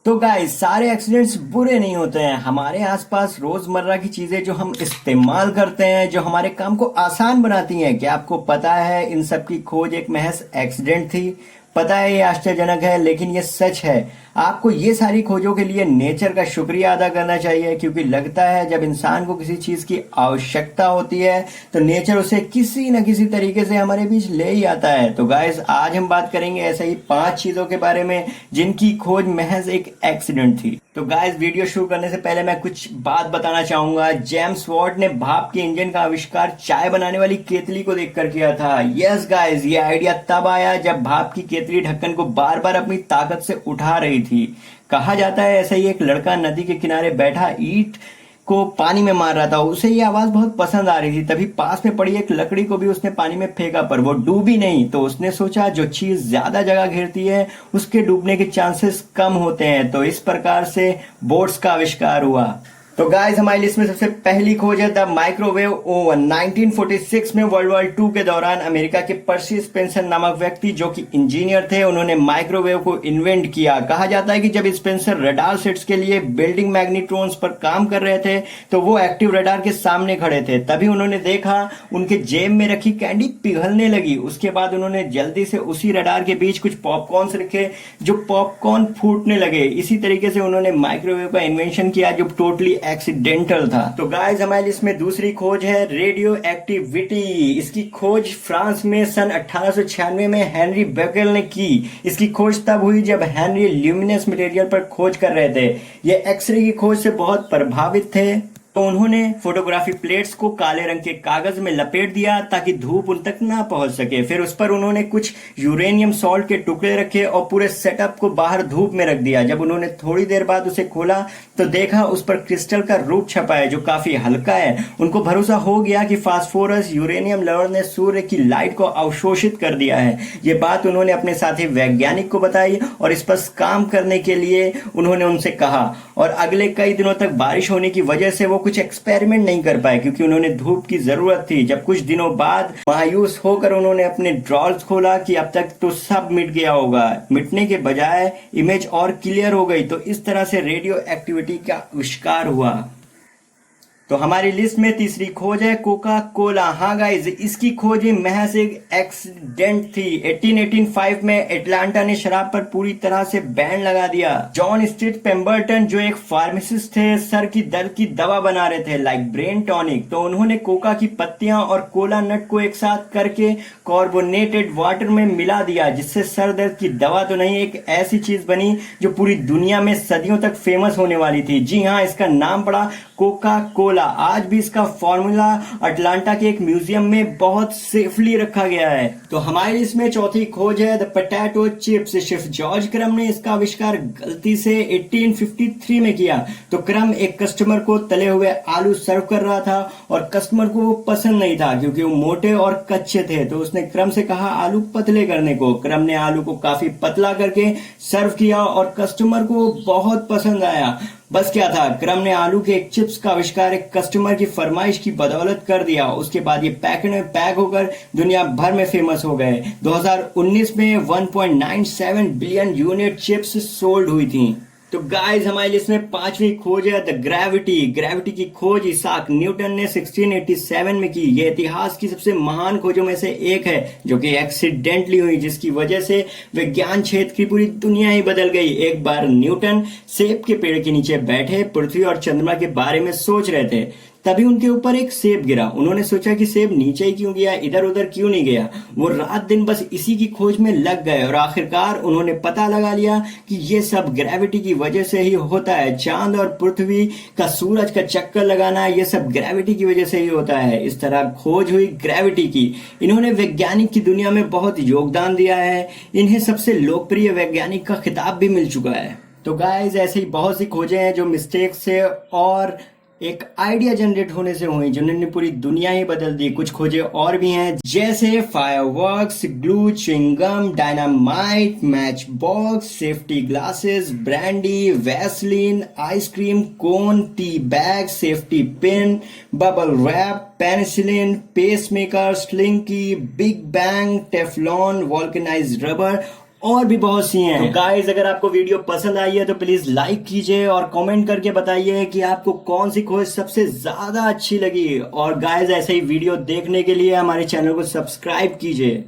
तो गाइस सारे एक्सीडेंट्स बुरे नहीं होते हैं। हमारे आसपास रोजमर्रा की चीजें जो हम इस्तेमाल करते हैं, जो हमारे काम को आसान बनाती हैं, क्या आपको पता है इन सब की खोज एक महज एक्सीडेंट थी? पता है ये आश्चर्यजनक है, लेकिन ये सच है। आपको ये सारी खोजों के लिए नेचर का शुक्रिया अदा करना चाहिए, क्योंकि लगता है जब इंसान को किसी चीज की आवश्यकता होती है तो नेचर उसे किसी न किसी तरीके से हमारे बीच ले ही आता है। तो गाइस आज हम बात करेंगे ऐसे ही 5 चीजों के बारे में जिनकी खोज महज एक एक्सीडेंट थी। तो गाइस वीडियो शुरू करने से पहले मैं कुछ बात बताना चाहूंगा। जेम्स वॉट ने भाप के इंजन का आविष्कार चाय बनाने वाली केतली को देखकर किया था। यस गाइस, ये आइडिया तब आया जब भाप की केतली ढक्कन को बार बार अपनी ताकत से उठा रही थी। कहा जाता है ऐसा ही एक लड़का नदी के किनारे बैठा ईंट को पानी में मार रहा था। उसे ये आवाज बहुत पसंद आ रही थी। तभी पास में पड़ी एक लकड़ी को भी उसने पानी में फेंका, पर वो डूबी नहीं। तो उसने सोचा जो चीज ज्यादा जगह घेरती है उसके डूबने के चांसेस कम होते हैं। तो इस प्रकार से बोट्स का आविष्कार हुआ। तो गाइस हमारी लिस्ट में सबसे पहली खोज है द माइक्रोवेव ओवन। 1946 में वर्ल्ड वॉर II के दौरान अमेरिका के पर्सी स्पेंसर नामक व्यक्ति जो कि इंजीनियर थे, उन्होंने माइक्रोवेव को इन्वेंट किया। कहा जाता है कि जब स्पेंसर रडार सेट्स के लिए बिल्डिंग मैग्नेट्रॉन्स पर काम कर रहे थे तो वो एक्टिव रडार के सामने खड़े थे। तभी उन्होंने देखा उनके जेब में रखी कैंडी पिघलने लगी। उसके बाद उन्होंने जल्दी से उसी रडार के बीच कुछ पॉपकॉर्न्स रखे जो पॉपकॉर्न फूटने लगे। इसी तरीके से उन्होंने माइक्रोवेव का इन्वेंशन किया जो टोटली एक्सीडेंटल था। तो गाइस हमारी लिस्ट में दूसरी खोज है रेडियो एक्टिविटी। इसकी खोज फ्रांस में सन 1896 में हेनरी बेकेल ने की। इसकी खोज तब हुई जब हेनरी ल्यूमिनस मटेरियल पर खोज कर रहे थे। ये एक्सरे की खोज से बहुत प्रभावित थे, तो उन्होंने फोटोग्राफी प्लेट्स को काले रंग के कागज में लपेट दिया ताकि धूप उन तक ना पहुंच सके। फिर उस पर उन्होंने कुछ यूरेनियम सॉल्ट के टुकड़े रखे और पूरे सेटअप को बाहर धूप में रख दिया। जब उन्होंने थोड़ी देर बाद उसे खोला तो देखा उस पर क्रिस्टल का रूप छपा है जो काफी हल्का है। उनको भरोसा हो गया कि फास्फोरस यूरेनियम लवण ने सूर्य की लाइट को अवशोषित कर दिया है। ये बात उन्होंने अपने साथी वैज्ञानिक को बताई और इस पर काम करने के लिए उन्होंने उनसे कहा। और अगले कई दिनों तक बारिश होने की वजह से वो कुछ एक्सपेरिमेंट नहीं कर पाए, क्योंकि उन्होंने धूप की जरूरत थी। जब कुछ दिनों बाद मायूस होकर उन्होंने अपने ड्रॉर्स खोला कि अब तक तो सब मिट गया होगा, मिटने के बजाय इमेज और क्लियर हो गई। तो इस तरह से रेडियो एक्टिविटी का आविष्कार हुआ। तो हमारी लिस्ट में तीसरी खोज है कोका कोला। हाँ गाइज, इसकी खोज महज एक एक्सीडेंट थी। 1885 में एटलांटा ने शराब पर पूरी तरह से बैन लगा दिया। जॉन स्ट्रीट पेम्बरटन जो एक फार्मासिस्ट थे, सर की दर्द की दवा बना रहे थे लाइक ब्रेन टॉनिक। तो उन्होंने कोका की पत्तियां और कोला नट को एक साथ करके कार्बोनेटेड वाटर में मिला दिया, जिससे सर दर्द की दवा तो नहीं, एक ऐसी चीज बनी जो पूरी दुनिया में सदियों तक फेमस होने वाली थी। जी हाँ, इसका नाम पड़ा कोका कोला। आज भी इसका फॉर्मूला अटलांटा के एक म्यूजियम में बहुत सेफली रखा गया है। तो हमारी इसमें चौथी खोज है the potato chips. Chef George क्रम ने इसका आविष्कार गलती से 1853 में किया। तो क्रम एक कस्टमर को तले हुए आलू सर्व कर रहा था और कस्टमर को वो पसंद नहीं था क्योंकि वो मोटे और कच्चे थे। तो उसने क्रम से कहा आलू पतले करने को। क्रम ने आलू को काफी पतला करके सर्व किया और कस्टमर को बहुत पसंद आया। बस क्या था, क्रम ने आलू के एक चिप्स का आविष्कार एक कस्टमर की फरमाइश की बदौलत कर दिया। उसके बाद ये पैकेट में पैक होकर दुनिया भर में फेमस हो गए। 2019 में 1.97 बिलियन यूनिट चिप्स सोल्ड हुई थी। तो गाइस हमारी लिस्ट में पांचवी खोज है द ग्रेविटी। ग्रेविटी की खोज इसाक न्यूटन ने 1687 में की। यह इतिहास की सबसे महान खोजों में से एक है जो कि एक्सीडेंटली हुई, जिसकी वजह से विज्ञान क्षेत्र की पूरी दुनिया ही बदल गई। एक बार न्यूटन सेब के पेड़ के नीचे बैठे पृथ्वी और चंद्रमा के बारे में सोच रहे थे। तभी उनके ऊपर एक सेब गिरा। उन्होंने सोचा कि सेब नीचे ही क्यों गया, इधर उधर क्यों नहीं गया। वो रात दिन बस इसी की खोज में लग गए और आखिरकार उन्होंने पता लगा लिया कि ये सब ग्रेविटी की वजह से ही होता है। चांद और पृथ्वी का सूरज का चक्कर लगाना, ये सब ग्रेविटी की वजह से ही होता है। इस तरह खोज हुई ग्रेविटी की। इन्होंने वैज्ञानिक की दुनिया में बहुत योगदान दिया है। इन्हें सबसे लोकप्रिय वैज्ञानिक का खिताब भी मिल चुका है। तो गाइस ऐसी बहुत सी खोजें हैं जो मिस्टेक से और एक आइडिया जनरेट होने से हुई, जिन्होंने पूरी दुनिया ही बदल दी। कुछ खोजें और भी हैं, जैसे fireworks, glue, chewing gum, dynamite, match box, safety glasses, brandy, Vaseline, ice cream cone, tea bag, safety pin, bubble wrap, penicillin, pacemaker, Slinky, big bang, Teflon, vulcanised rubber और भी बहुत सी हैं। तो गाइस अगर आपको वीडियो पसंद आई है तो प्लीज लाइक कीजिए और कमेंट करके बताइए कि आपको कौन सी खोज सबसे ज्यादा अच्छी लगी। और गाइस ऐसे ही वीडियो देखने के लिए हमारे चैनल को सब्सक्राइब कीजिए।